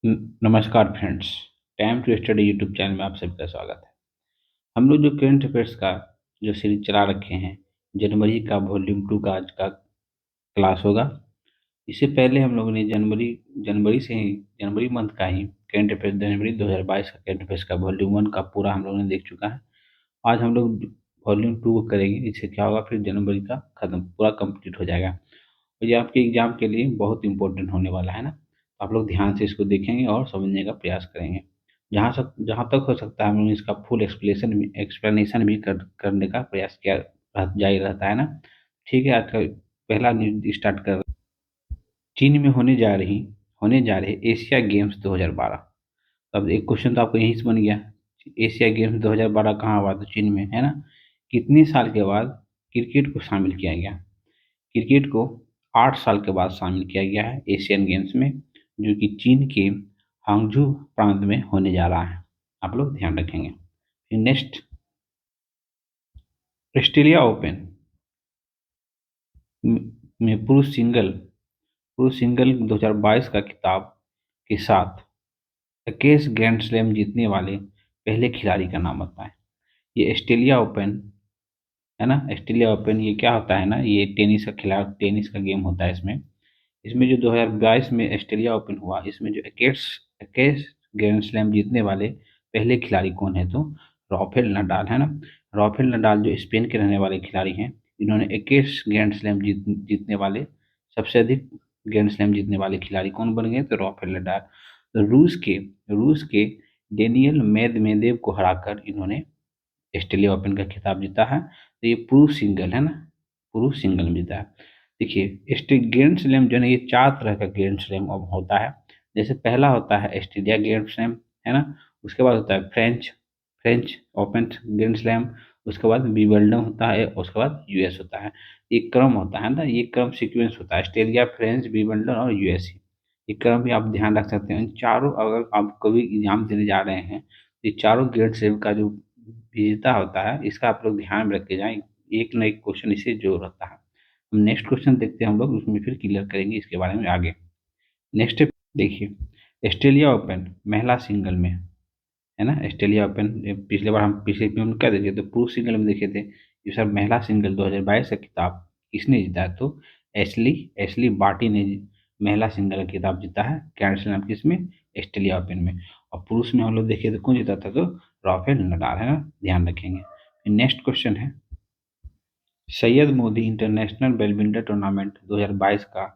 नमस्कार friends. Time to study YouTube channel में आप सभी का स्वागत है। हम लोग जो करंट अफेयर्स का जो सीरीज चला रखे हैं, जनवरी का वॉल्यूम 2 का आज का क्लास होगा। इससे पहले हम लोगों ने जनवरी जनवरी से ही जनवरी मंथ का ही करंट अफेयर्स, जनवरी 2022 का करंट अफेयर्स का वॉल्यूम 1 का पूरा हम लोगों ने देख चुका है। आज हम लोग वॉल्यूम 2 को करेंगे। इससे क्या होगा, फिर जनवरी का खत्म पूरा कंप्लीट हो जाएगा। तो ये आपके एग्जाम के लिए बहुत इंपॉर्टेंट होने वाला है ना। तो आप लोग ध्यान से इसको देखेंगे और समझने का प्रयास करेंगे। जहाँ तक हो सकता है हम लोग इसका फुल एक्सप्लेनेशन भी करने का प्रयास किया जारी रहता है ना। ठीक है, आज का पहला न्यूज स्टार्ट कर। चीन में होने जा रहे एशिया गेम्स 2012। अब एक क्वेश्चन तो आपको यहीं से बन गया। एशिया गेम्स 2012 कहाँ हुआ? तो चीन में, है ना। कितने साल के बाद क्रिकेट को शामिल किया गया? क्रिकेट को 8 साल के बाद शामिल किया गया है एशियन गेम्स में, जो कि चीन के हांगझू प्रांत में होने जा रहा है। आप लोग ध्यान रखेंगे। फिर नेक्स्ट, ऑस्ट्रेलिया ओपन में पुरुष सिंगल 2022 का खिताब के साथ 21 ग्रैंड स्लैम जीतने वाले पहले खिलाड़ी का नाम बताएं। ये ऑस्ट्रेलिया ओपन है ना। ऑस्ट्रेलिया ओपन ये क्या होता है ना, ये टेनिस का गेम होता है। इसमें जो 2022 में ऑस्ट्रेलिया ओपन हुआ, इसमें जो 21 ग्रैंड स्लैम जीतने वाले पहले खिलाड़ी कौन है? तो राफेल नडाल, है ना। राफेल नडाल जो स्पेन के रहने वाले खिलाड़ी हैं, इन्होंने 21 ग्रैंड स्लैम जीतने वाले, सबसे अधिक ग्रैंड स्लैम जीतने वाले खिलाड़ी कौन बन गए? तो राफेल नडाल। तो रूस के डेनियल मेदवेदेव को हराकर इन्होंने ऑस्ट्रेलिया ओपन का खिताब जीता है। तो ये पुरुष सिंगल है ना, पुरुष सिंगल में जीता है। देखिए, ग्रैंड स्लैम जो है ना, ये 4 तरह का ग्रैंड स्लैम अब होता है। जैसे पहला होता है ऑस्ट्रेलिया ग्रैंड स्लैम, है ना। उसके बाद होता है French French open grand slam. उसके बाद विंबलडन होता है, उसके बाद यूएस होता है। ये क्रम होता है ना, ये क्रम सीक्वेंस होता है, ऑस्ट्रेलिया, फ्रेंच, विंबलडन और यूएस। ये क्रम भी आप ध्यान रख सकते हैं। इन चारों, अगर आप कभी एग्जाम देने जा रहे हैं, ये चारों ग्रेड स्लैम का जो विजेता होता है, इसका आप लोग ध्यान में रख के जाएं। एक न एक क्वेश्चन इसे जरूर रहता है। हम नेक्स्ट क्वेश्चन देखते हैं, हम लोग उसमें फिर क्लियर करेंगे इसके बारे में आगे। नेक्स्ट देखिए, ऑस्ट्रेलिया ओपन महिला सिंगल में, है ना। ऑस्ट्रेलिया ओपन पिछले बार हम पिछले में क्या देखे थे? पुरुष सिंगल में देखे थे। ये सर महिला सिंगल 2022 का खिताब किसने जीता है? तो एशली एशली बार्टी ने महिला सिंगल का खिताब जीता है ग्रैंड स्लैम किसमें? ऑस्ट्रेलिया ओपन में। और पुरुष में हम लोग देखे तो कौन जीता था? तो राफेल नडाल, है ना। ध्यान रखेंगे। नेक्स्ट क्वेश्चन है, Syed Modi international badminton tournament 2022 का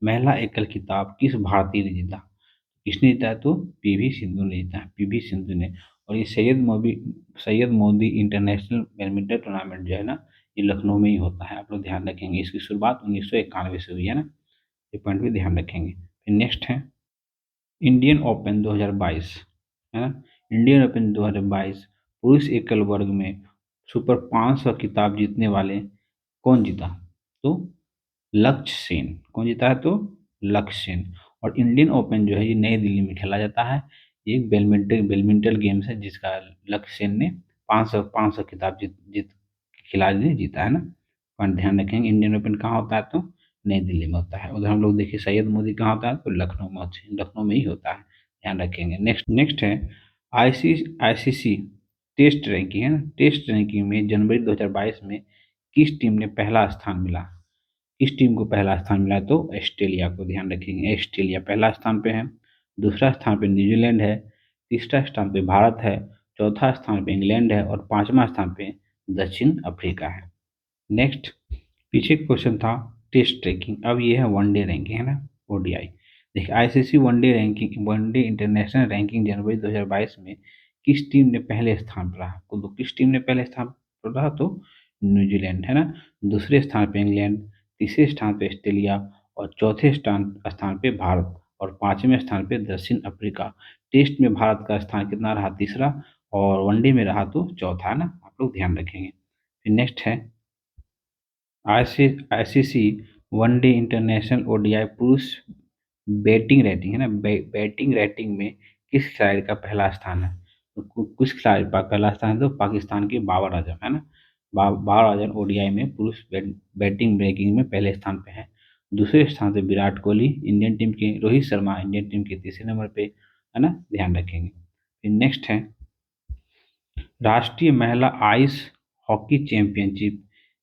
महिला एकल खिताब किस भारतीय ने जीता? किसने जीता है? तो पीवी सिंधु ने जीता है, पीवी सिंधु ने। और ये Syed Modi international badminton tournament जो है ना, ये लखनऊ में ही होता है। आप लोग ध्यान रखेंगे, इसकी शुरुआत 1991 से हुई है ना। ये पॉइंट भी ध्यान रखेंगे। फिर नेक्स्ट है इंडियन ओपन 2022, है ना। इंडियन ओपन 2022 पुरुष एकल वर्ग में सुपर 500 खिताब जीतने वाले कौन जीता? तो लक्ष्य सेन। कौन जीता है? तो लक्ष्य सेन। और इंडियन ओपन जो है, ये नई दिल्ली में खेला जाता है। ये एक बैडमिंटन गेम्स है, जिसका लक्ष्य सेन ने 500 खिताब जीत खिलाड़ी ने जीता है ना। पॉइंट ध्यान रखेंगे। इंडियन ओपन कहाँ होता है? तो नई दिल्ली में होता है। उधर हम लोग देखिए सैयद मोदी कहाँ होता है? तो लखनऊ में ही होता है। ध्यान रखेंगे। नेक्स्ट नेक्स्ट है आईसीसी टेस्ट रैंकिंग, है ना। टेस्ट रैंकिंग में जनवरी 2022 में किस टीम ने पहला स्थान मिला? किस टीम को पहला स्थान मिला? तो ऑस्ट्रेलिया को। ध्यान रखेंगे, ऑस्ट्रेलिया पहला स्थान पे है। दूसरा स्थान पे न्यूजीलैंड है। तीसरा स्थान पे भारत है। चौथा स्थान पे इंग्लैंड है और पांचवा स्थान पे दक्षिण अफ्रीका है। नेक्स्ट, पीछे क्वेश्चन था टेस्ट रैंकिंग, अब ये है वनडे रैंकिंग, है ना, ओडीआई। देखिए, आईसीसी वनडे इंटरनेशनल रैंकिंग जनवरी 2022 में किस टीम ने पहले स्थान पर रहा? तो किस टीम ने पहले स्थान पर रहा? तो न्यूजीलैंड, है ना। दूसरे स्थान पे इंग्लैंड, तीसरे स्थान पे ऑस्ट्रेलिया और चौथे स्थान स्थान पे भारत और पांचवें स्थान पे दक्षिण अफ्रीका। टेस्ट में भारत का स्थान कितना रहा? तीसरा। और वनडे में रहा तो चौथा, है ना। आप लोग ध्यान रखेंगे। फिर नेक्स्ट है आईसीसी वनडे इंटरनेशनल ओडीआई पुरुष बैटिंग रेटिंग, है ना। बैटिंग रेटिंग में किस खिलाड़ी का पहला स्थान है? तो किस खिलाड़ी का पहला स्थान है? तो पाकिस्तान के बाबर आजम, है ना। बाबर आजम ओडीआई में पुरुष बैटिंग रैंकिंग में पहले स्थान पे है। दूसरे स्थान पे विराट कोहली इंडियन टीम के, रोहित शर्मा इंडियन टीम के तीसरे नंबर पे, है ना, ध्यान रखेंगे। फिर नेक्स्ट है राष्ट्रीय महिला आइस हॉकी चैंपियनशिप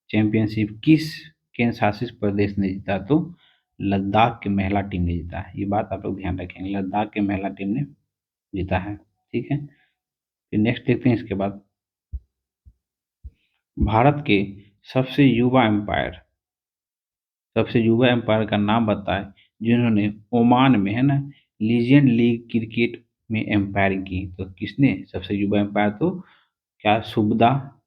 चैंपियनशिप किस केंद्र शासित प्रदेश ने जीता? तो लद्दाख की महिला टीम ने जीता है। ये बात आप लोग ध्यान रखेंगे, लद्दाख की महिला टीम ने जीता है। ठीक है, फिर नेक्स्ट देखते हैं इसके बाद भारत के सबसे युवा एम्पायर सबसे युवा एम्पायर का नाम बताएं जिन्होंने ओमान में, है ना, लीजेंड लीग क्रिकेट में एम्पायरिंग की। तो किसने सबसे युवा एम्पायर? तो क्या सुबदा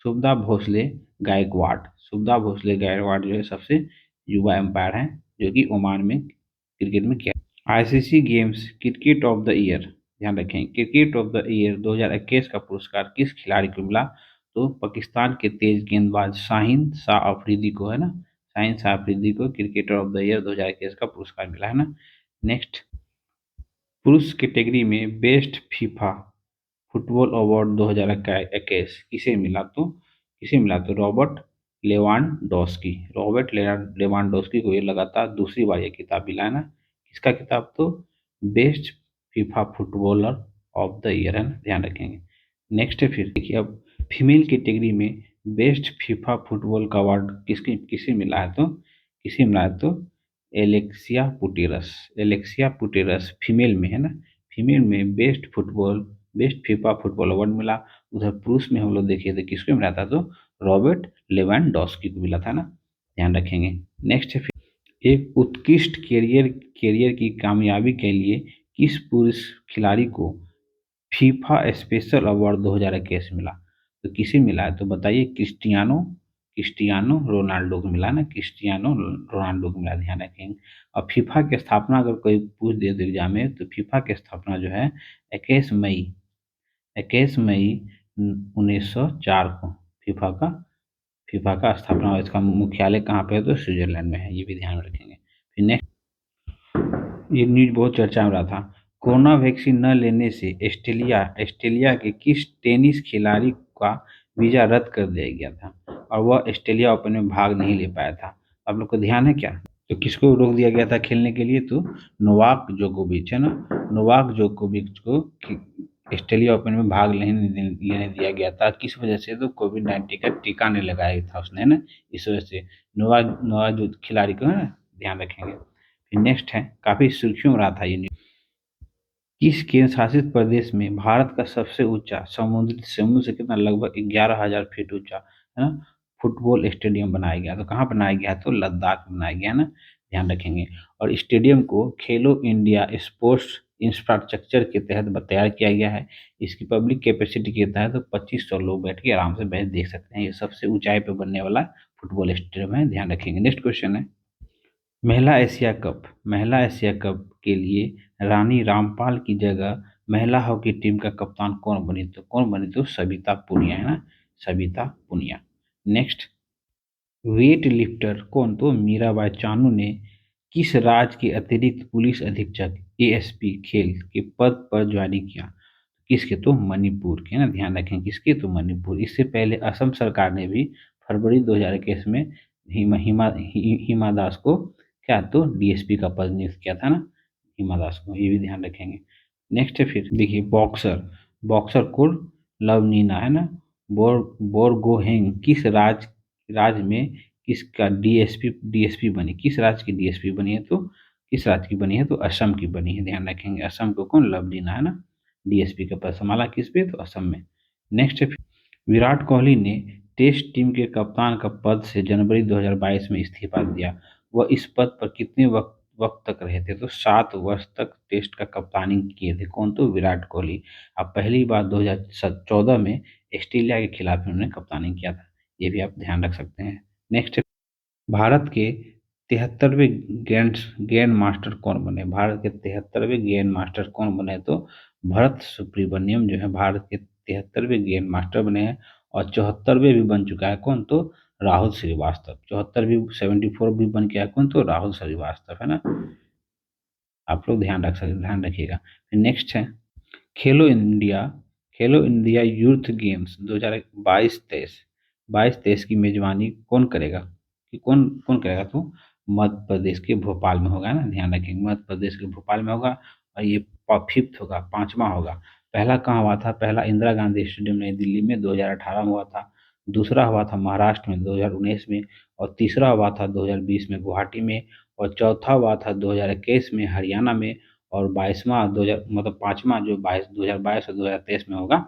सुबदा भोसले गायकवाड़ सुबदा भोसले गायकवाड़ जो है सबसे युवा एम्पायर हैं, जो कि ओमान में क्रिकेट में किया। ICC games cricket of the year, ध्यान रखें, क्रिकेट ऑफ द ईयर 2021 का पुरस्कार किस खिलाड़ी को मिला? तो पाकिस्तान के तेज गेंदबाज शाहीन शाह अफरीदी को, है ना, शाहीन शाह अफरीदी को क्रिकेटर ऑफ द ईयर 2021 का पुरस्कार मिला, है ना। नेक्स्ट, पुरुष कैटेगरी में बेस्ट फीफा फुटबॉल अवार्ड 2021 किसे मिला? तो रॉबर्ट लेवांडोस्की को ये लगातार दूसरी बार ये किताब मिला, है ना। किसका किताब? तो best FIFA footballer of the year, है ना, ध्यान रखेंगे। नेक्स्ट है, फिर देखिए अब फीमेल कैटेगरी में बेस्ट फीफा फुटबॉल का अवार्ड किसके किसे मिला है? तो एलेक्सिया पुटेरस फीमेल में, है ना, फीमेल में बेस्ट फीफा फुटबॉल अवार्ड मिला। उधर पुरुष में हम लोग देखिए तो किसको मिला था? तो रॉबर्ट लेवेंडोस्की को मिला था ना, ध्यान रखेंगे। नेक्स्ट है, फिर एक उत्कृष्ट कैरियर की कामयाबी के लिए किस पुरुष खिलाड़ी को फीफा स्पेशल अवार्ड 2021 मिला? तो किसे मिला है? तो बताइए, क्रिस्टियानो रोनाल्डो को मिला ना, क्रिस्टियानो रोनाल्डो को मिला, ध्यान रखेंगे। और फीफा की स्थापना अगर कोई पूछ दे तो एग्जाम में, तो फीफा की स्थापना जो है 21 मई 21 मई 1904 को फीफा का स्थापना हुआ। इसका मुख्यालय कहाँ पे है? तो स्विट्जरलैंड में है, ये भी ध्यान रखेंगे। फिर नेक्स्ट, ये न्यूज बहुत चर्चा में रहा था, कोरोना वैक्सीन न लेने से ऑस्ट्रेलिया के किस टेनिस खिलाड़ी का वीजा रद्द कर दिया गया था और वह ऑस्ट्रेलिया ओपन में भाग नहीं ले पाया था? आप लोग को ध्यान है क्या? तो किसको रोक दिया गया था खेलने के लिए? तो नोवाक जोकोविच, है ना, नोवाक जोकोविच को ऑस्ट्रेलिया ओपन में भाग लेने दिया गया था। किस वजह से? तो कोविड-19 का टीका नहीं लगाया था उसने, है ना, इस वजह से नोवाक नोवाक जो खिलाड़ी को, है ना, ध्यान रखेंगे। फिर नेक्स्ट है, काफी सुर्खियों में रहा था ये न्यूज, किस केंद्र शासित प्रदेश में भारत का सबसे ऊंचा समुद्र से कितना, लगभग 11,000 फीट ऊंचा, है ना, फुटबॉल स्टेडियम बनाया गया? तो कहाँ बनाया गया? तो लद्दाख में बनाया गया, है ना, ध्यान रखेंगे। और स्टेडियम को खेलो इंडिया स्पोर्ट्स इंफ्रास्ट्रक्चर के तहत तैयार किया गया है। इसकी पब्लिक कैपेसिटी कितना है? तो 2500 लोग बैठ के आराम से मैच देख सकते हैं। ये सबसे ऊंचाई पे बनने वाला फुटबॉल स्टेडियम है, ध्यान रखेंगे। नेक्स्ट क्वेश्चन है, महिला एशिया कप के लिए रानी रामपाल की जगह महिला हॉकी टीम का कप्तान कौन बनी? तो सविता पुनिया, है ना, Savita Punia. Next, weight lifter कौन? तो मीराबाई चानू ने किस राज्य के अतिरिक्त पुलिस अधीक्षक एएसपी खेल के पद पर ज्वाइन किया? किसके? तो मणिपुर के, ना, ध्यान रखें, किसके? तो मणिपुर। इससे पहले असम सरकार ने भी फरवरी 2021 में हिमा दास को क्या, तो डीएसपी का पद नियुक्त किया था ना, हिमा दास को, ये भी ध्यान रखेंगे। नेक्स्ट है, फिर देखिए बॉक्सर बॉक्सर कुर लवनीना, है ना, बोरगोहेन किस राज्य में किसका डीएसपी बनी? किस राज्य की डीएसपी बनी है? तो किस राज्य की बनी है? तो असम की बनी है, ध्यान रखेंगे। असम को कौन? लवलीना, है ना, डीएसपी का पद संभाला किस पे? तो असम में। नेक्स्ट है, विराट कोहली ने टेस्ट टीम के कप्तान का पद से जनवरी 2022 में इस्तीफा दिया। वह इस पद पर कितने वक्त तक रहे थे? तो 7 वर्ष तक टेस्ट का कप्तानी किए थे। कौन? तो विराट कोहली। अब पहली बार 2014 में ऑस्ट्रेलिया के खिलाफ उन्होंने कप्तानी किया था, ये भी आप ध्यान रख सकते हैं। नेक्स्ट, भारत के 73वें ग्रैंड मास्टर कौन बने? भारत के 73वें ग्रैंड मास्टर कौन बने? तो भरत सुब्रमण्यम जो है भारत के 73वें ग्रैंड मास्टर बने हैं। और 74वें भी बन चुका है कौन? तो राहुल श्रीवास्तव। 74 भी, 74 भी बन गया कौन? तो राहुल श्रीवास्तव, है ना, आप लोग ध्यान रखिएगा। फिर नेक्स्ट है, खेलो इंडिया खेलो इंडिया यूथ गेम्स 2022-23 की मेजबानी कौन करेगा? कि कौन कौन करेगा? तो मध्य प्रदेश के भोपाल में होगा ना, ध्यान रखेंगे, मध्य प्रदेश के भोपाल में होगा। और ये फिफ्थ होगा, पांचवा होगा। पहला कहाँ हुआ था? पहला इंदिरा गांधी स्टेडियम नई दिल्ली में 2018 में हुआ था। दूसरा हुआ था महाराष्ट्र में 2019 में। और तीसरा हुआ था 2020 में गुवाहाटी में। और चौथा हुआ था 2021 में हरियाणा में। और 22वां 2000 मतलब पांचवा जो 2022 और 2023 में होगा,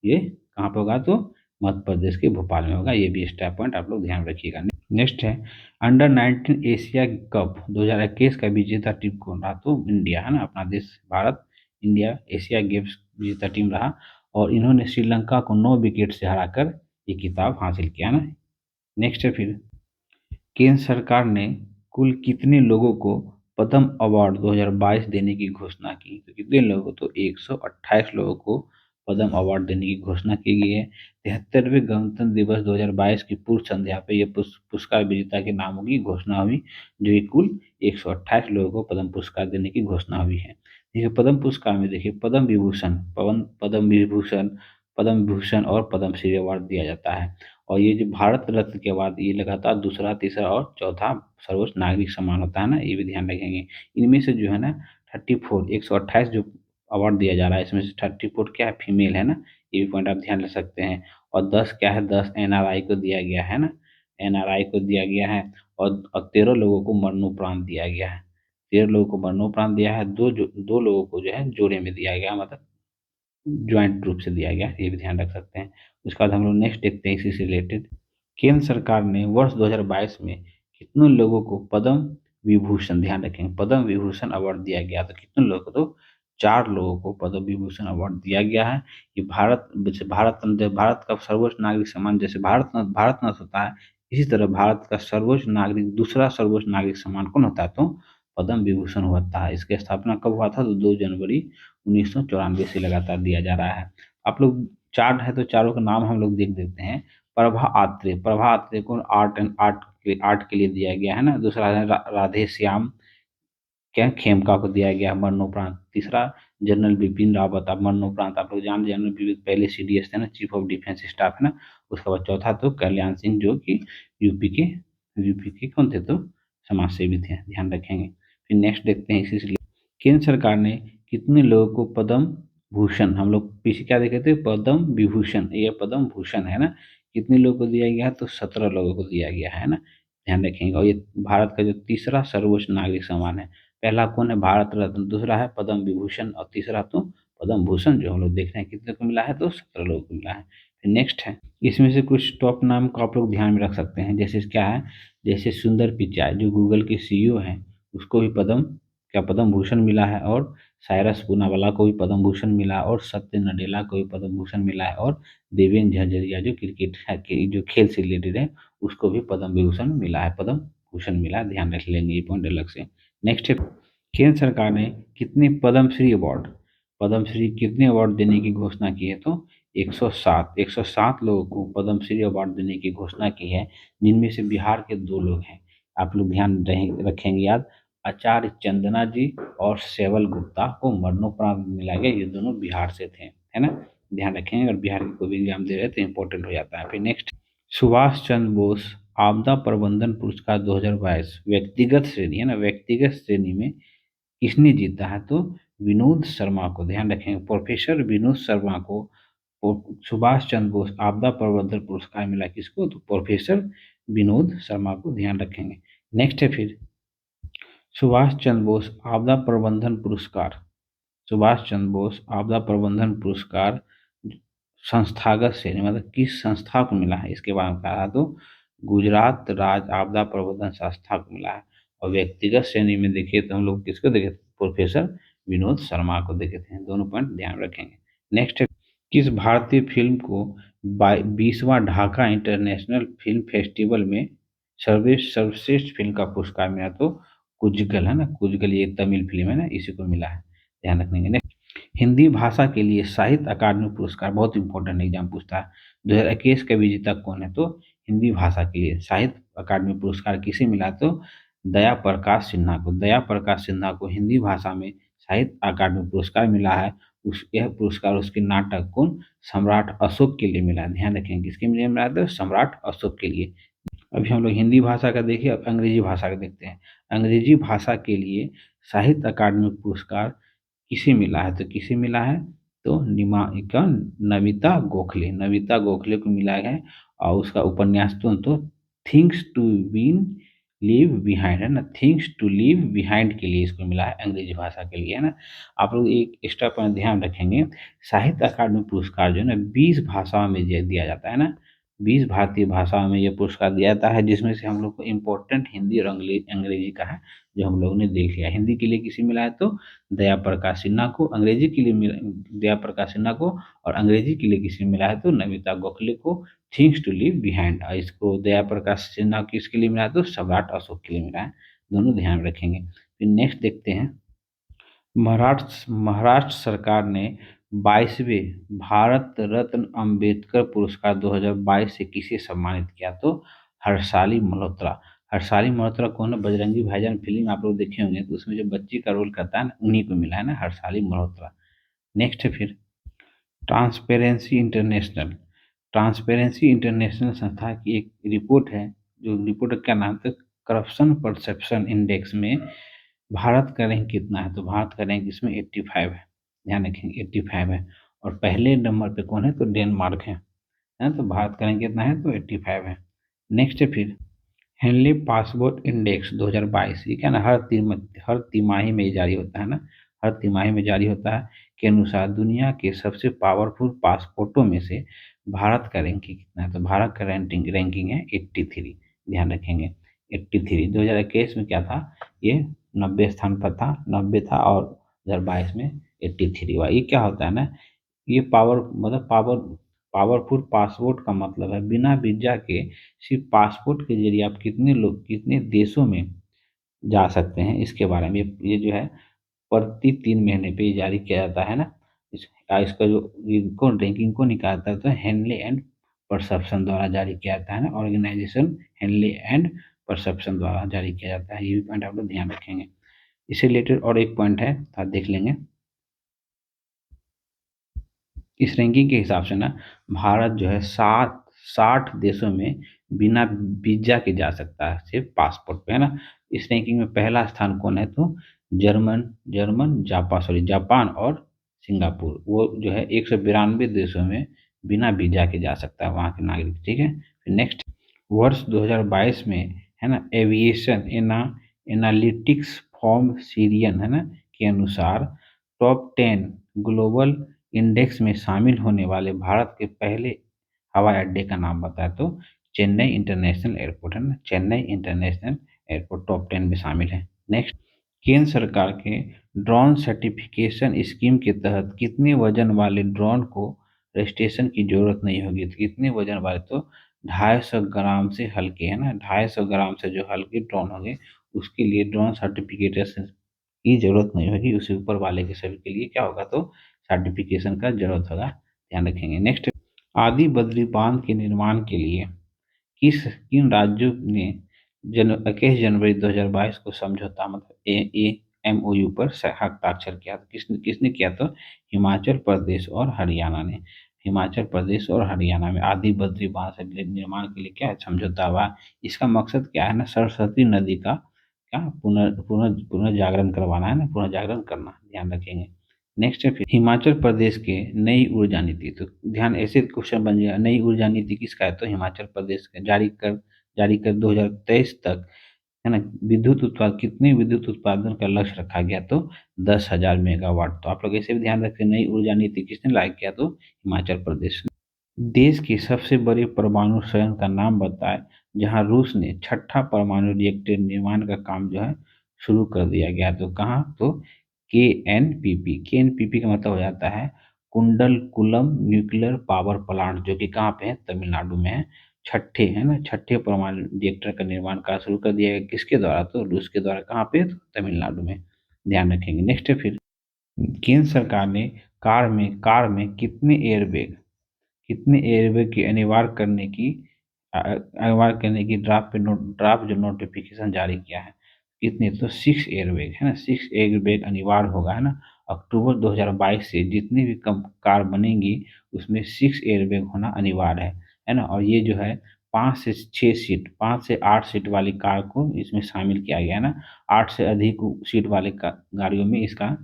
ये कहाँ पे होगा? तो मध्य प्रदेश के भोपाल में होगा। ये भी स्टेप पॉइंट आप लोग ध्यान रखिएगा। नेक्स्ट है अंडर 19 एशिया कप 2021 का विजेता टीम कौन रहा? तो इंडिया है ना, अपना देश भारत, इंडिया एशिया गेम्स विजेता टीम रहा। और इन्होंने श्रीलंका को 9 विकेट से हराकर ये खिताब हासिल किया ना। नेक्स्ट है फिर केंद्र सरकार ने कुल कितने लोगों को पद्म अवार्ड 2022 देने की घोषणा की? तो कितने लोगों को? तो 128 लोगों को पद्म अवार्ड देने की घोषणा की गई है। 73वें गणतंत्र दिवस 2022 की पूर्व संध्या पे ये पुरस्कार विजेता के नामों की घोषणा हुई, जो कि कुल 128 लोगों को पद्म पुरस्कार देने की घोषणा हुई है। देखिए पद्म पुरस्कार में देखिए पद्म विभूषण, पद्म विभूषण और पद्म श्री अवार्ड दिया जाता है। और ये जो भारत रत्न के बाद ये लगातार दूसरा, तीसरा और चौथा सर्वोच्च नागरिक सम्मान होता है ना, ये भी ध्यान रखेंगे। इनमें से जो है ना 34, 128 जो अवार्ड दिया जा रहा है, इसमें से 34 क्या है? फीमेल है ना, ये भी पॉइंट आप ध्यान रख सकते हैं। और 10 क्या है? 10 एनआरआई को दिया गया है ना, एनआरआई को दिया गया है। और 13 लोगों को मरणोपरांत दिया गया है। 13 लोगों को मरणोपरांत दिया है। दो लोगों को जो है जोड़े में दिया गया, मतलब ज्वाइंट रूप से दिया गया, ये भी ध्यान रख सकते हैं। उसके बाद हम लोग नेक्स्ट देखते हैं इसी से रिलेटेड। केंद्र सरकार ने वर्ष 2022 में कितने लोगों को पद्म विभूषण, ध्यान रखेंगे, पद्म विभूषण अवार्ड दिया गया? तो कितने लोगों को? तो 4 लोगों को पद्म विभूषण अवार्ड दिया गया है। ये भारत, जैसे भारत का सर्वोच्च नागरिक सम्मान, जैसे भारत रत्न होता है, इसी तरह भारत का सर्वोच्च नागरिक, दूसरा सर्वोच्च नागरिक सम्मान कौन होता है? तो पद्म विभूषण होता है। इसकी स्थापना कब हुआ था? तो 2 जनवरी 1994 से लगातार दिया जा रहा है। आप लोग चार्ट है तो चारों का नाम हम लोग देख देते हैं। प्रभा आत्रे को आर्ट के लिए दिया गया है ना। दूसरा है राधे श्याम क्या खेमका को दिया गया है मरणोपरांत। तीसरा जनरल बिपिन रावत, अब मरणोपरांत आप लोग जानते हैं, जनरल बिपिन पहले सीडीएस थे ना, चीफ ऑफ डिफेंस स्टाफ है ना। उसके बाद चौथा तो कल्याण सिंह, जो कि यूपी के यूपी के कौन थे? तो समाज सेवी थे, ध्यान रखेंगे। फिर नेक्स्ट देखते हैं इसी से केंद्र सरकार ने कितने लोगों को पद्म भूषण, हम लोग पीछे क्या देखे थे? पद्म विभूषण, ये पद्म भूषण है ना, कितने लोगों को दिया गया है? तो 17 लोगों को दिया गया है ना, ध्यान रखेंगे। और ये भारत का जो तीसरा सर्वोच्च नागरिक सम्मान है। पहला कौन है? भारत रत्न। दूसरा है पद्म विभूषण। और तीसरा तो पद्म भूषण, जो हम लोग देख रहे हैं कितने को मिला है? तो 17 लोगों को मिला है। फिर नेक्स्ट है, इसमें से कुछ टॉप नाम को आप लोग ध्यान में रख सकते हैं। जैसे क्या है? जैसे सुंदर पिचाई जो गूगल के सीईओ हैं, उसको भी पद्म भूषण मिला है। और साइरस पूनावाला को भी पद्म भूषण मिला। और सत्य नडेला को भी पद्म भूषण मिला है। और देवेंद्र झरझरिया जो क्रिकेट है जो खेल से रिलेटेड है, उसको भी पद्म विभूषण मिला है, पद्म भूषण मिला है, ध्यान रख लेंगे ये पॉइंट अलग से। नेक्स्ट है केंद्र सरकार ने कितने पद्मश्री कितने अवार्ड देने की घोषणा की है? तो 107 लोगों को पद्मश्री अवार्ड देने की घोषणा की है, जिनमें से बिहार के 2 लोग हैं। आप लोग ध्यान रखेंगे याद, आचार्य चंदना जी और सेवल गुप्ता को मरणोपरांत मिला गया। ये दोनों बिहार से थे, है ना, ध्यान रखेंगे। अगर बिहार की कोई भी एग्जाम दे रहे हैं तो इंपॉर्टेंट हो जाता है। फिर नेक्स्ट, सुभाष चंद्र बोस आपदा प्रबंधन पुरस्कार 2022 व्यक्तिगत श्रेणी है ना, व्यक्तिगत श्रेणी में किसने जीता है? तो विनोद शर्मा को, ध्यान रखेंगे, प्रोफेसर विनोद शर्मा को सुभाष चंद्र बोस आपदा प्रबंधन पुरस्कार मिला। किसको? तो प्रोफेसर विनोद शर्मा को, ध्यान रखेंगे। नेक्स्ट है फिर सुभाष चंद्र बोस आपदा प्रबंधन पुरस्कार, सुभाष चंद्र बोस आपदा प्रबंधन पुरस्कार संस्थागत श्रेणी मतलब किस संस्था को मिला है? इसके बारे में कहा तो गुजरात राज्य आपदा प्रबंधन संस्था को मिला है। और व्यक्तिगत श्रेणी में देखिए तो हम लोग किसको देखे थे? प्रोफेसर विनोद शर्मा को देखे थे। दोनों पॉइंट ध्यान रखेंगे। नेक्स्ट है किस भारतीय फिल्म को 20वां ढाका इंटरनेशनल फिल्म फेस्टिवल में सर्वश्रेष्ठ फिल्म का पुरस्कार मिला? तो कुजगल है ना, कुजगल ये तमिल फिल्म है ना, इसी को मिला है, ध्यान रखेंगे। हिंदी भाषा के लिए साहित्य अकादमी पुरस्कार, बहुत इंपॉर्टेंट एग्जाम पूछता है, 2021 का विजेता कौन है? तो हिंदी भाषा के लिए साहित्य अकादमी पुरस्कार किसे मिला? तो दया प्रकाश सिन्हा को, दया प्रकाश सिन्हा को हिंदी भाषा में साहित्य अकादमी पुरस्कार मिला है। यह पुरस्कार उसके नाटक कौन? सम्राट अशोक के लिए मिला है, ध्यान रखेंगे किसके लिए मिला? तो सम्राट अशोक के लिए। अभी हम लोग हिंदी भाषा का देखिए, अब अंग्रेजी भाषा का देखते हैं। अंग्रेजी भाषा के लिए साहित्य अकादमी पुरस्कार किसे मिला है? तो किसे मिला है? तो नविता गोखले को मिला है। और उसका उपन्यास तो things to win leave behind है ना, थिंग्स टू लीव बिहाइंड के लिए इसको मिला है, अंग्रेजी भाषा के लिए, है ना। आप लोग एक एक्स्ट्रा पॉइंट ध्यान रखेंगे, साहित्य अकादमी पुरस्कार जो है ना 20 भाषाओं में दिया जाता है ना, 20 भारतीय भाषाओं में ये पुरस्कार दिया जाता है, जिसमें से हम लोग को इम्पोर्टेंट हिंदी और अंग्रेजी का है, जो हम लोगों ने देख लिया। हिंदी के लिए किसे मिला है? तो दया प्रकाश सिन्हा को। अंग्रेजी के लिए दया प्रकाश सिन्हा को। और अंग्रेजी के लिए किसे मिला है? तो नमिता गोखले को, थिंग्स टू लीव बिहाइंड। और इसको दया प्रकाश सिन्हा किसके लिए मिला है? तो सम्राट अशोक के लिए मिला है। दोनों ध्यान रखेंगे। फिर नेक्स्ट देखते हैं, महाराष्ट्र सरकार ने 22वें भारत रत्न अंबेडकर पुरस्कार 2022 से किसे सम्मानित किया? तो हर्षाली मल्होत्रा। हर्षाली मल्होत्रा कौन है? बजरंगी भाईजान फिल्म आप लोग देखे होंगे, तो उसमें जो बच्ची का रोल करता है ना, उन्हीं को मिला है ना, हर्षाली मल्होत्रा। नेक्स्ट है फिर ट्रांसपेरेंसी इंटरनेशनल। ट्रांसपेरेंसी इंटरनेशनल संस्था की एक रिपोर्ट है, जो रिपोर्ट का क्या नाम है? करप्शन परसेप्शन इंडेक्स में भारत का रैंक कितना है? तो भारत का रैंक इसमें 85 है, ध्यान रखेंगे 85 है। और पहले नंबर पे कौन है? तो डेनमार्क है। तो भारत का रैंक कितना है? तो 85 है। नेक्स्ट है फिर हेनली पासपोर्ट इंडेक्स 2022, ये क्या ना, हर तिमाही में ये जारी होता है ना, हर तिमाही में जारी होता है। के अनुसार दुनिया के सबसे पावरफुल पासपोर्टों में से भारत का रैंकिंग कितना है? तो भारत का रैंकिंग है 83, ध्यान रखेंगे 83। 2021 में क्या था? ये 90 स्थान पर था, 90 था, और 2022 में 83 हुआ। ये क्या होता है ना, ये पावरफुल पासपोर्ट का मतलब है बिना वीजा के सिर्फ पासपोर्ट के जरिए आप कितने लोग कितने देशों में जा सकते हैं, इसके बारे में ये जो है प्रति 3 महीने पे ये जारी किया जाता है ना। इसका जो कौन रैंकिंग को निकालता है? तो हेनले एंड परसेप्शन द्वारा जारी किया जाता है ना, ऑर्गेनाइजेशन हेनले एंड परसेप्शन द्वारा जारी किया जाता है। ये भी पॉइंट आप लोग ध्यान रखेंगे। इससे रिलेटेड और एक पॉइंट है, आप देख लेंगे। इस रैंकिंग के हिसाब से ना भारत जो है 60 देशों में बिना वीजा के जा सकता है, सिर्फ पासपोर्ट पे, है ना। इस रैंकिंग में पहला स्थान कौन है? तो German German Japan sorry Japan और सिंगापुर, वो जो है 192 देशों में बिना वीजा के जा सकता है वहाँ के नागरिक, ठीक है। फिर नेक्स्ट, वर्ष 2022 में, है ना, एविएशन एनालिटिक्स फॉर्म सीरियन, है ना, के अनुसार टॉप 10 ग्लोबल इंडेक्स में शामिल होने वाले भारत के पहले हवाई अड्डे का नाम बताए, तो चेन्नई इंटरनेशनल एयरपोर्ट, है ना, चेन्नई इंटरनेशनल एयरपोर्ट टॉप 10 में शामिल है। नेक्स्ट, केंद्र सरकार के ड्रोन सर्टिफिकेशन स्कीम के तहत कितने वजन वाले ड्रोन को रजिस्ट्रेशन की जरूरत नहीं होगी? तो कितने वजन वाले? तो 250 ग्राम से हल्के, है ना, 250 ग्राम से जो हल्के ड्रोन होंगे उसके लिए ड्रोन सर्टिफिकेशन की जरूरत नहीं होगी। उससे ऊपर वाले के सभी के लिए क्या होगा? तो सर्टिफिकेशन का जरूरत होगा, ध्यान रखेंगे। नेक्स्ट, आदि बद्री बांध के निर्माण के लिए किन राज्यों ने 21 जनवरी 2022 को समझौता मतलब MOU पर हस्ताक्षर किया? तो किसने किसने किया? तो हिमाचल प्रदेश और हरियाणा ने। हिमाचल प्रदेश और हरियाणा में आदि बद्री बांध से निर्माण के लिए क्या है? समझौता हुआ। इसका मकसद क्या है ना, सरस्वती नदी का क्या पुनर्जागरण करवाना, है ना, पुनर्जागरण करना, ध्यान रखेंगे। नेक्स्ट है फिर हिमाचल प्रदेश के नई ऊर्जा नीति। तो ध्यान ऐसे क्वेश्चन बन जाएगा, नई ऊर्जा नीति किसका है? तो हिमाचल प्रदेश का, जारी कर 2023 तक, है ना, कितने विद्युत उत्पादन का लक्ष्य रखा गया? तो 10,000 मेगावाट। तो आप लोग ऐसे भी ध्यान रखें, नई ऊर्जा नीति किसने लागू किया? तो हिमाचल प्रदेश ने। देश के सबसे बड़े परमाणु संयंत्र का नाम बताएं जहां रूस ने छठा परमाणु रिएक्टर निर्माण का काम जो है शुरू कर दिया गया। तो कहाँ? तो के एन पी पी का मतलब हो जाता है कुंडलकुलम न्यूक्लियर पावर प्लांट, जो कि कहाँ पे है? तमिलनाडु में है। छठे, है ना, छठे परमाणु रिएक्टर का निर्माण कार्य शुरू कर दिया गया, किसके द्वारा? तो रूस के द्वारा। कहाँ पे? तो तमिलनाडु में, ध्यान रखेंगे। नेक्स्ट है फिर केंद्र सरकार ने कार में कितने एयरबैग की अनिवार्य करने की ड्राफ्ट जो नोटिफिकेशन जारी किया है, कितने? तो 6 एयरबैग, है ना, 6 एयरबैग अनिवार्य होगा, है ना। अक्टूबर 2022 से जितनी भी कम कार बनेंगी उसमें 6 एयरबैग होना अनिवार्य है ना। और ये जो है 5 से 8 सीट वाली कार को इसमें शामिल किया गया है ना। 8 से अधिक सीट वाले गाड़ियों में इसका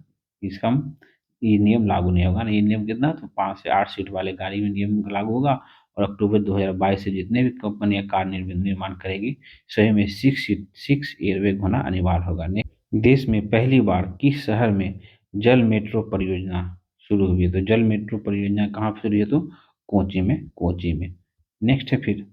इसका ये नियम लागू नहीं होगा ना। ये नियम कितना, तो 5 से 8 सीट वाले गाड़ी में नियम लागू होगा। और अक्टूबर 2022 से जितने भी कंपनियां कार निर्माण करेगी, सभी में 6 एयरबैग होना अनिवार्य होगा। देश में पहली बार किस शहर में जल मेट्रो परियोजना शुरू हुई है? तो जल मेट्रो परियोजना कहाँ पर शुरू हुई है? तो कोची में। नेक्स्ट है फिर,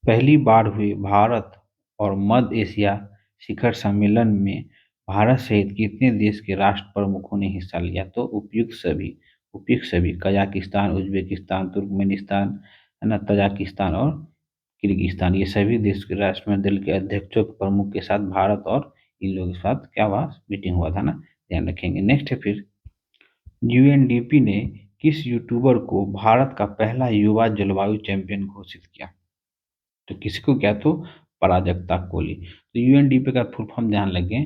पहली बार हुए भारत और मध्य एशिया शिखर सम्मेलन में भारत सहित कितने देश के राष्ट्र प्रमुखों ने हिस्सा लिया? तो उपयुक्त सभी कजाकिस्तान, उज्बेकिस्तान, तुर्कमेनिस्तान, है ना, तजाकिस्तान और किर्गिस्तान, ये सभी देश के राष्ट्रमंडल के अध्यक्षों के प्रमुख के साथ भारत और इन लोगों के साथ क्या हुआ, मीटिंग हुआ था ना, ध्यान रखेंगे। नेक्स्ट है फिर, यूएनडीपी ने किस यूट्यूबर को भारत का पहला युवा जलवायु चैंपियन घोषित किया? तो किसको क्या, तो पराजक्ता कोहली। तो यूएनडीपी का फुल फॉर्म ध्यान लगे,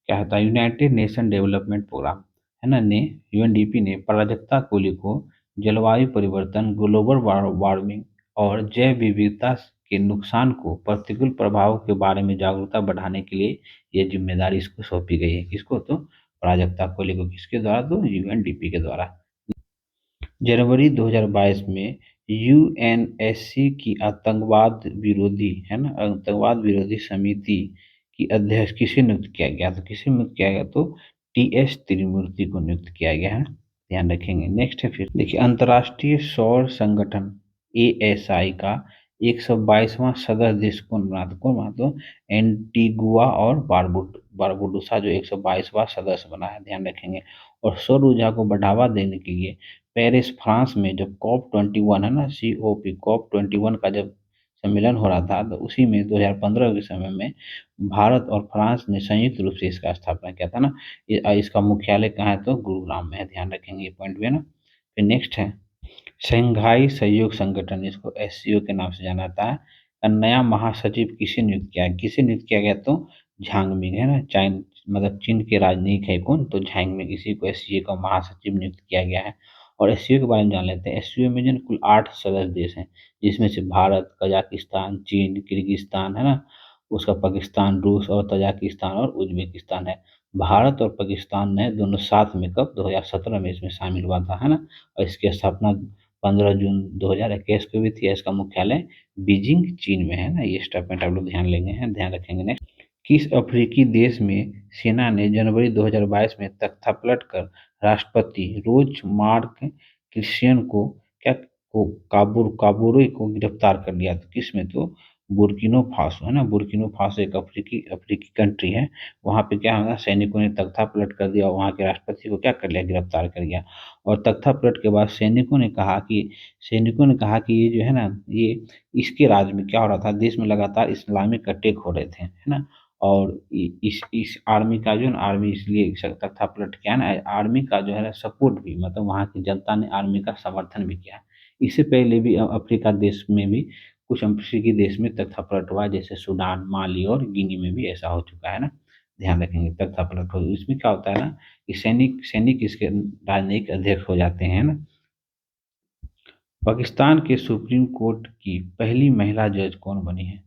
क्या होता है, यूनाइटेड नेशन डेवलपमेंट प्रोग्राम, है ना, ने यूएनडीपी ने पराजक्ता कोहली को जलवायु परिवर्तन, ग्लोबल वार्मिंग और जैव विविधता के नुकसान को प्रतिकूल प्रभावों के बारे में जागरूकता बढ़ाने के लिए ये जिम्मेदारी इसको सौंपी गई है। किसको, तो पराजक्ता कोहली को। किसके द्वारा, तो यूएनडीपी के द्वारा। जनवरी 2022 में यूएनएससी की आतंकवाद विरोधी, है ना, आतंकवाद विरोधी समिति की अध्यक्ष किसे नियुक्त किया गया? तो किसे नियुक्त किया गया, तो टीएस तिरुमूर्ति को नियुक्त किया गया है, ध्यान रखेंगे। नेक्स्ट है फिर, देखिए, अंतर्राष्ट्रीय सौर संगठन एएसआई का 122वां सदस्य देश कौन बना? तो एंटीगुआ और बारबुडोसा जो 122वां सदस्य बना है, ध्यान रखेंगे। और सौर ऊर्जा को बढ़ावा देने के लिए पेरिस फ्रांस में जब COP21, है ना, COP21 का जब सम्मेलन हो रहा था, तो उसी में 2015 के समय में भारत और फ्रांस ने संयुक्त रूप से इसका स्थापना किया था ना। इसका मुख्यालय कहाँ है, तो गुरुग्राम में है, ध्यान रखेंगे, ये पॉइंट भी है ना। फिर नेक्स्ट है, शंघाई सहयोग संगठन, इसको एससीओ के नाम से जाना जाता है, का नया महासचिव किसे नियुक्त किया गया, तो झांगमिंग, है ना, मतलब चीन के राजनयिक है कौन, तो झांगमिंग, इसी को एससीओ का महासचिव नियुक्त किया गया है। और एससीओ के बारे में जान लेते हैं। एससीओ में जो कुल 8 सदस्य देश हैं, जिसमें से भारत, कजाकिस्तान, चीन, किर्गिस्तान, है ना, उसका पाकिस्तान, रूस और तजाकिस्तान और उज्बेकिस्तान है। भारत और पाकिस्तान ने दोनों साथ में कब, 2017 में इसमें शामिल हुआ था, है ना। और इसकी स्थापना 15 जून 2021 को भी थी। इसका मुख्यालय बीजिंग चीन में है ना। ये स्टेटमेंट आप लोग ध्यान लेंगे हैं, ध्यान रखेंगे। नेक्स्ट, किस अफ्रीकी देश में सेना ने जनवरी 2022 में तख्तापलट कर राष्ट्रपति रोच मार्क क्रिश्चियन को क्या को काबूरी को गिरफ्तार कर लिया? तो किसमें, तो बुर्किनो फासो, है ना, बुर्किनो फासो एक अफ्रीकी अफ्रीकी कंट्री है। वहाँ पे क्या होगा, सैनिकों ने तख्तापलट कर दिया और वहाँ के राष्ट्रपति को क्या कर लिया, गिरफ्तार कर लिया। और तख्तापलट के बाद सैनिकों ने कहा कि ये जो है ना, ये इसके राज में क्या हो रहा था, देश में लगातार इस्लामिक अटैक हो रहे थे, है ना। और इस आर्मी का जो है ना, आर्मी इसलिए तख्तापलट किया ना, आर्मी का जो है ना सपोर्ट भी, मतलब वहाँ की जनता ने आर्मी का समर्थन भी किया। इससे पहले भी अफ्रीका देश में भी कुछ अफ्रीकी देश में तख्तापलट हुआ, जैसे सूडान, माली और गिनी में भी ऐसा हो चुका है ना, ध्यान रखेंगे। तख्तापलट हो, इसमें क्या होता है ना, कि सैनिक सैनिक इसके राजनयिक अध्यक्ष हो जाते हैं ना। पाकिस्तान के सुप्रीम कोर्ट की पहली महिला जज कौन बनी है?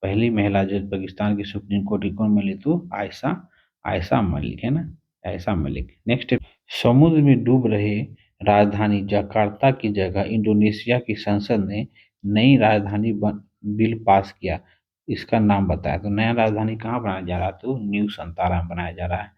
पहली महिला जज पाकिस्तान की सुप्रीम कोर्ट की कौन बनी, तो आयशा आयशा मलिक, है ना, आयशा मलिक। नेक्स्ट, समुद्र में डूब रहे राजधानी जकार्ता की जगह इंडोनेशिया की संसद ने नई राजधानी बिल पास किया, इसका नाम बताया। तो नया राजधानी कहाँ बनाया जा रहा है, तो न्यू संतारा बनाया जा रहा है।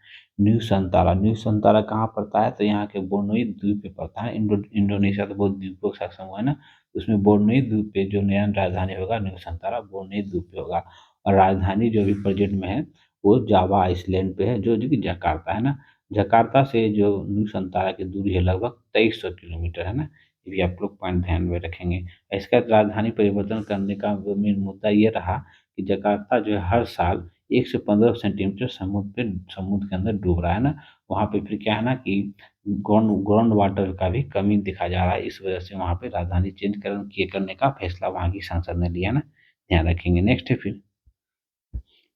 न्यू संतारा कहाँ पड़ता है, तो यहाँ के बोर्नोई द्वीप पे पड़ता है। इंडोनेशिया तो बहुत द्वीपों का समूह है ना, उसमें बोर्नोई द्वीप पे जो नया राजधानी होगा, न्यू संतारा बोर्नोई द्वीप पे होगा। और राजधानी जो अभी प्रेजेंट में है, वो जावा आइसलैंड पे है, जो कि जकार्ता है ना। जकार्ता से जो न्यू संतारा की दूरी है लगभग 2300 किलोमीटर, है ना। ये भी आप लोग पॉइंट ध्यान में रखेंगे। इसका राजधानी परिवर्तन करने का मेन मुद्दा ये रहा कि जकार्ता जो है हर साल 1 से 15 सेंटीमीटर समुद्र के अंदर डूब रहा है ना। वहाँ पे फिर क्या है ना, कि ग्राउंड वाटर का भी कमी दिखा जा रहा है। इस वजह से वहाँ पे राजधानी चेंज करने का फैसला वहाँ की संसद ने लिया ना, ध्यान रखेंगे। नेक्स्ट है फिर,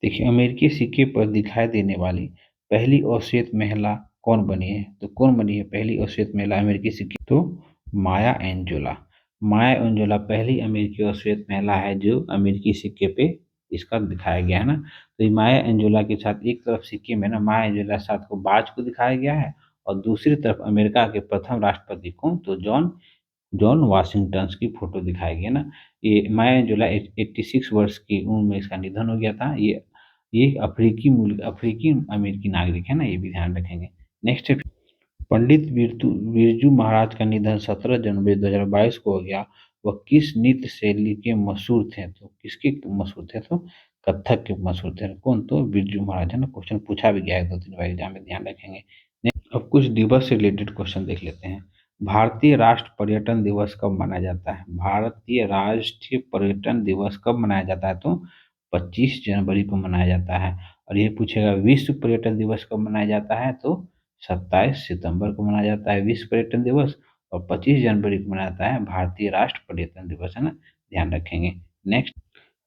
देखिए, अमेरिकी सिक्के पर दिखाई देने वाली पहली अश्वेत महिला कौन बनी है? तो कौन बनी है पहली अश्वेत महिला अमेरिकी सिक्के, तो माया एंजेला पहली अमेरिकी अश्वेत महिला है जो अमेरिकी सिक्के पे इसका दिखाया गया है ना। तो ये माया एंजोला के साथ एक तरफ सिक्के में ना माया एंजोला के साथ को बाज को दिखाया गया है, और दूसरी तरफ अमेरिका के प्रथम राष्ट्रपति को तो जॉन जॉन वाशिंगटन की फोटो दिखाई गई है ना। ये माया एंजेला 86 वर्ष की उम्र में इसका निधन हो गया था। ये अफ्रीकी अमेरिकी नागरिक है ना, ये भी ध्यान रखेंगे। नेक्स्ट है पंडित बिरजू महाराज का निधन 17 जनवरी 2022 को हो गया। वह किस नृत्य शैली के मशहूर थे? तो किसके मशहूर थे? तो कथक के मशहूर थे। कौन? तो बिरजू महाराज है ना। क्वेश्चन पूछा भी गया है 2-3 बार एग्जाम में, ध्यान रखेंगे। अब कुछ दिवस से रिलेटेड क्वेश्चन देख लेते हैं। भारतीय राष्ट्र पर्यटन दिवस कब मनाया जाता है? भारतीय राष्ट्रीय पर्यटन दिवस कब मनाया जाता है? तो 25 जनवरी को मनाया जाता है। और ये पूछेगा विश्व पर्यटन दिवस कब मनाया जाता है? तो 27 सितंबर को मनाया जाता है विश्व पर्यटन दिवस, और 25 जनवरी को मनाया जाता है भारतीय राष्ट्र पर्यटन दिवस, है ना, ध्यान रखेंगे। नेक्स्ट,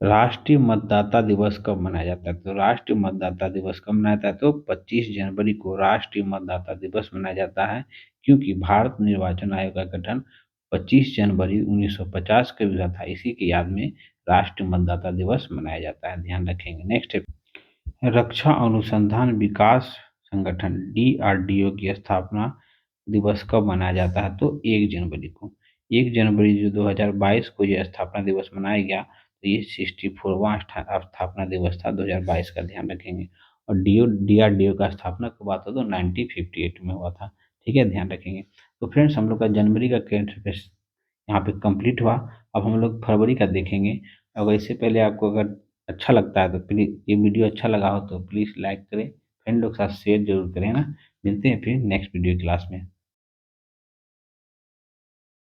राष्ट्रीय मतदाता दिवस कब मनाया जाता है? तो राष्ट्रीय मतदाता दिवस कब मनाया जाता है? तो 25 जनवरी को राष्ट्रीय मतदाता दिवस मनाया जाता है, क्योंकि भारत निर्वाचन आयोग का गठन 25 जनवरी 1950 को हुआ था। इसी की याद में राष्ट्रीय मतदाता दिवस मनाया जाता है, ध्यान रखेंगे। नेक्स्ट है रक्षा अनुसंधान विकास संगठन डीआरडीओ की स्थापना दिवस कब मनाया जाता है? तो 1 जनवरी को। 1 जनवरी जो 2022 को ये स्थापना दिवस मनाया गया, तो ये 64वां स्थापना दिवस था 2022 का, ध्यान रखेंगे। और डीआरडीओ का स्थापना कब हुआ था? तो 1958 में हुआ था। ठीक है, ध्यान रखेंगे। तो फ्रेंड्स, हम लोग का जनवरी का करंट अफेयर्स यहाँ पे कंप्लीट हुआ। अब हम लोग फरवरी का देखेंगे। और इससे पहले आपको अगर अच्छा लगता है तो प्लीज़, ये वीडियो अच्छा लगा हो तो प्लीज़ लाइक करें, फ्रेंड लोग के साथ शेयर जरूर करें ना। मिलते हैं फिर नेक्स्ट वीडियो क्लास में।